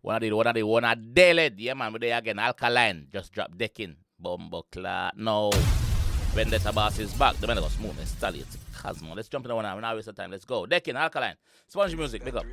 One of daily. Yeah, man, we're there again. Alkaline just dropped decking. Bumbleclad. No. Vendetta Boss is back. The man got smooth. Install Cosmo. Let's jump in the one now. We're not waste of time. Let's go. Decking, Alkaline. Sponge music. Big up.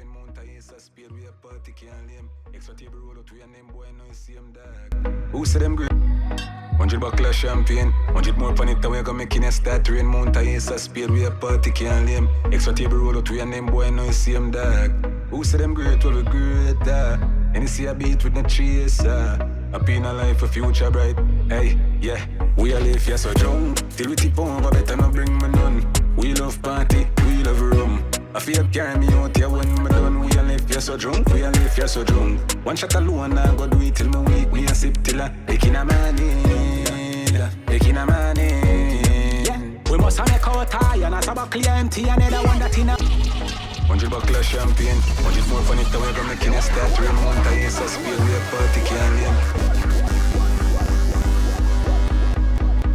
Who said them great? 100 buckle of champagne, 100 more pan it away, go making a start rain. Mount a ace of speed, we a party can't lame. Extra table roll out, we a name boy, no you see him dog. Who said them great? Well we great, and you see a beat with no chaser. Happy in a life, a future bright. Hey, yeah, we a live, yeah, so drunk. Till we tip over, better not bring me none. We love party, we love rum. I feel carry me out here when me done. We a live, yeah, so drunk, we a live, yeah, so drunk. One shot alone, I go do it till me weak. Me a sip till I taking a money, yeah. We must have make our tie and a sabacly empty and another one that in a 100 buckle of champagne, 100 more fun it away, go making a start rain. Mount a ace of speed, we a party can't lame.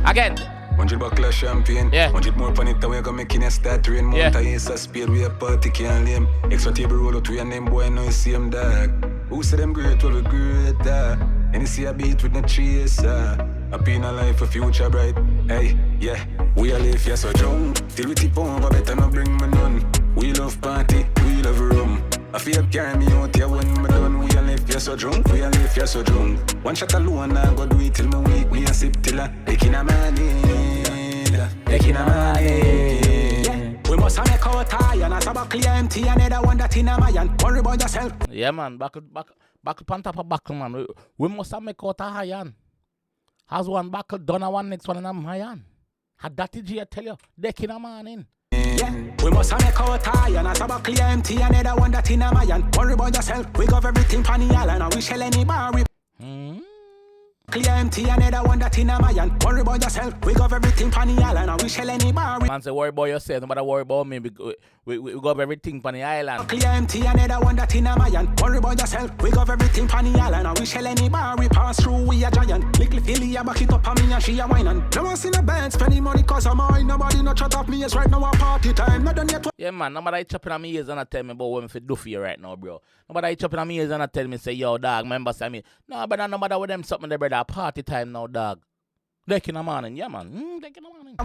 Again. 100 buckle of champagne, yeah. 100 more pan it away, go making a start rain. Mount a ace of speed, we a party can't lame. Extra table roll out, we a name boy, no you see him dog. Who said them great? Well we great, and you see a beat with no chaser. Happy in a life, a future bright. Hey, yeah, we a live, yeah, so drunk. Till we tip over, better not bring me none. We love party, we love rum. I feel carry me out here when me done. We a live, yeah, so drunk. We a live, yeah, so drunk. One shot alone, I go do it till me weak. Me a sip till I taking a money. We must have make our tie and a sabacly empty and another one that in a mayan. Worry about yourself. Yeah, man, back on top of buckle, man. We must have make out a high. Has one buckle done a one next one and I'm high. Had that TG I tell you, decking a man in. Yeah, we must have make our tie and a sabacly empty and another one that in a mayan. Worry about yourself. We got everything on the island and we shall any bar. Clear empty and another one that in a mayan. Worry about yourself. We got everything on the island and we shall any bar. Man say worry about yourself, nobody worry about me. We got everything on the island. Clear empty and another one that in a mayan. Worry about yourself. We got everything on the island and we shall any bar. We pass through, we a giant. Little Philly, I back it up on me and she a whine and no one seen a band spending money cause I'm mine. Nobody no chat off me, it's right now a party time. Not done yet. Yeah, man, nobody chopping on me ears and I tell me about what me do for you right now, bro. Nobody chopping on me ears and I tell me, say, yo, dog, remember, say me, no, but I nobody with them something, they brother, party time now, dog. Deck in the morning, yeah, man. Deck in the morning.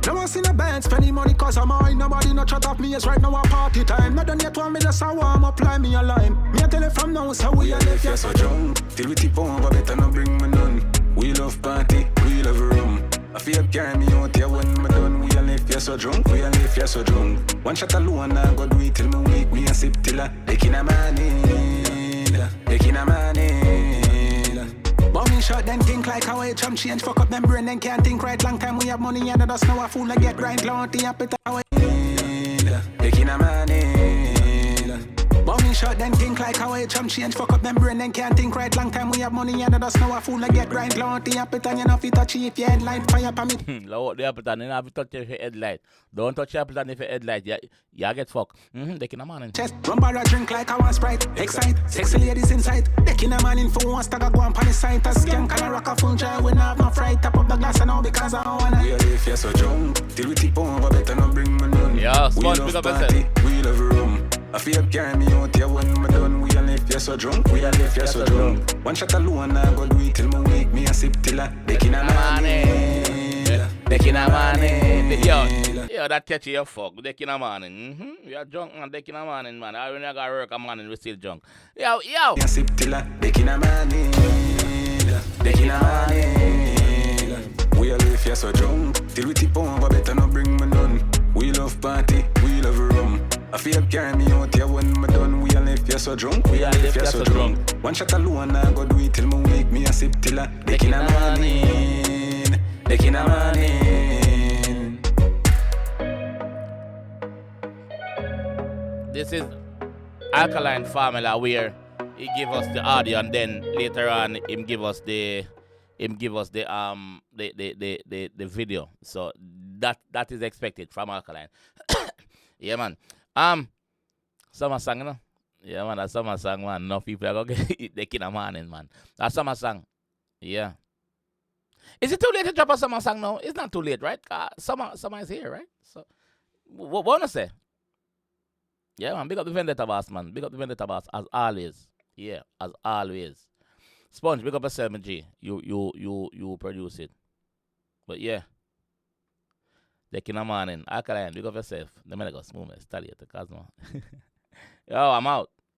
No one seen a band spending money cause I'm mine. Nobody no chat off me, it's right now a party time. Not done yet, one me just a warm up, line me a line. Me a tell it from now, so we a left, yeah, so drunk. Till we tip over, better not bring me none. We love party, we love rum. I feel carry me out here when me done. We a live, yeah, so drunk, we a live, yeah, so drunk. One shot alone, I go do it till me weak. Me a sip till I taking a money, taking a money. Bombing shot, then think like how I jump change. Fuck up them brain, then can't think right. Long time we have money and us know a fool I get right. Clown thing up it away. Taking a money. Bombing shot, then think like how I jump change. Fuck up them brain, then can't think right. Long time we have money and us know a fool I get right. Clown thing up it and you know if you touch it if your headlight fire pa me. Low the appleton, you have to touch your headlight. Don't touch your appleton if your headlight. Yeah, get fucked. Taking a morning. Chest, rumbar a drink like I want Sprite. Excite, sexy ladies inside. Taking a man in for one stagger go on the site. A scam can I rock a phone jar when I have no fright. Tap up the glass and all because I don't wanna. We are live, yeah, so drunk. Till we tip over, better not bring me none. Yeah, we love party, we love rum. I feel carry me out here when me done. We are live, yeah, so drunk. We are live, yeah, so drunk. One shot alone, I go do it till me weak. Me a sip till I taking a money. Taking a money. Yo, that catchy your fuck. Taking a morning. We are drunk and taking a morning, man. I when I got work a morning, we still drunk. Yo. Me a sip till I taking a money. Taking a money. We are live, yeah, so drunk. Till we tip over, better not bring me none. We love party, we love rum. I feel carry me out here when me done. We a live, yeah, so drunk. We a live, yeah, so drunk. One shot alone, I go do it till me weak. Me a sip till I taking a money. Taking a money. This is Alkaline Formula where he give us the audio and then later on him give us the video. So that is expected from Alkaline. Yeah, man. Summer song, you know? Yeah, man, that summer song, man. No people are going to get the kid a morning, man. That summer song. Yeah. Is it too late to drop a summer song now? It's not too late, right? Summer is here, right? So, what wanna say? Yeah, man, big up the Vendetta Boss, man. Big up the Vendetta Boss, as always. Yeah, as always. Sponge, pick up yourself, my G. You produce it. But yeah, the in the morning. Alkaline, pick up yourself. The man go smooth, study at the Cosmo. Yo, I'm out.